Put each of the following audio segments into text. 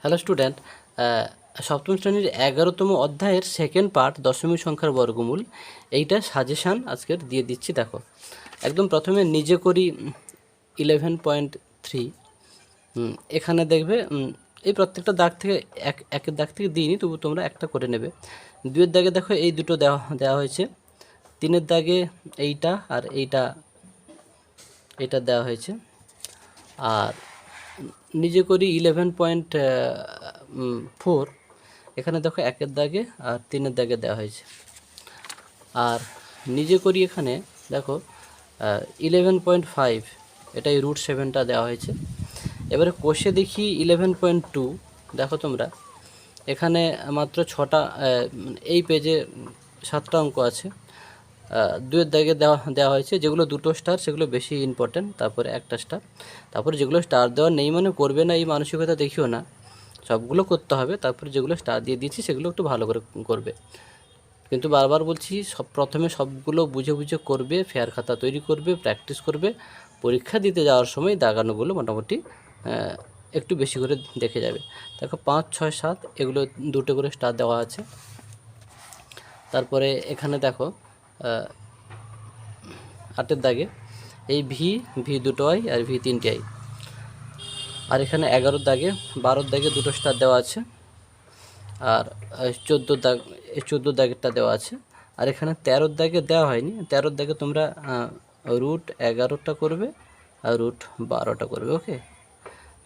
Hello student, সপ্তম শ্রেণীর 11তম অধ্যায়ের সেকেন্ড পার্ট দশমিক সংখ্যার বর্গমূল এইটা সাজেশান আজকের দিয়ে দিচ্ছি। দেখো, একদম প্রথমে নিজে করি 11.3। এখানে দেখবে এই প্রত্যেকটা দাগ থেকে একের দাগ থেকে দিইনি, তবু তোমরা একটা করে নেবে। 2-এর দাগে দেখো এই দুটো দেওয়া হয়েছে। 3-এর দাগে এইটা আর এইটা দেওয়া হয়েছে। আর নিজে করি 11.4, এখানে দেখো 1-এর দাগে আর 3-এর দাগে দেওয়া হয়েছে। আর নিজে করি এখানে দেখো 11.5, এটাই √7টা দেওয়া হয়েছে। এবারে কোষে দেখি 11.2, দেখো তোমরা এখানে মাত্র 6টা, এই পেজে 7টা অঙ্ক আছে। 2-এর দাগে দেওয়া হয়েছে, যেগুলো 2টো স্টার সেগুলো বেশি ইম্পর্টেন্ট, তারপরে একটা স্টার। তারপরে যেগুলো স্টার দেওয়া নেই মানে করবে না এই মানসিকতা দেখিও না, সবগুলো করতে হবে। তারপরে যেগুলো স্টার দিয়ে দিয়েছি সেগুলো একটু ভালো করে করবে। কিন্তু বারবার বলছি, প্রথমে সবগুলো বুঝে বুঝে করবে, ফেয়ার খাতা তৈরি করবে, প্র্যাকটিস করবে। পরীক্ষা দিতে যাওয়ার সময় দাগানোগুলো মোটামুটি একটু বেশি করে দেখে যাবে। দেখো 5, 6, 7 এগুলো 2টো করে স্টার দেওয়া আছে। তারপরে এখানে দেখো 8-এর দাগে এই ভি 2টো আই আর ভি 3টে আই। আর এখানে 11-এর দাগে 12-এর দাগে 2টো স্টার দেওয়া আছে। আর 14 দাগ, এই 14 দাগেরটা দেওয়া আছে। আর এখানে 13-এর দাগে দেওয়া হয়নি। 13-এর দাগে তোমরা √11টা করবে আর √12টা করবে। ওকে,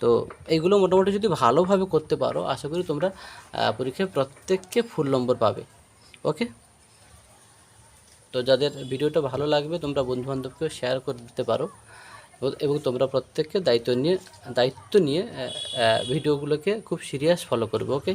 তো এইগুলো মোটামুটি যদি ভালোভাবে করতে পারো, আশা করি তোমরা পরীক্ষায় প্রত্যেককে ফুল নম্বর পাবে। ওকে, তো যাদের ভিডিওটা ভালো লাগবে তোমরা বন্ধুবান্ধবকেও শেয়ার করে দিতে পারো, এবং তোমরা প্রত্যেককে দায়িত্ব নিয়ে ভিডিওগুলোকে খুব সিরিয়াস ফলো করবে। ওকে।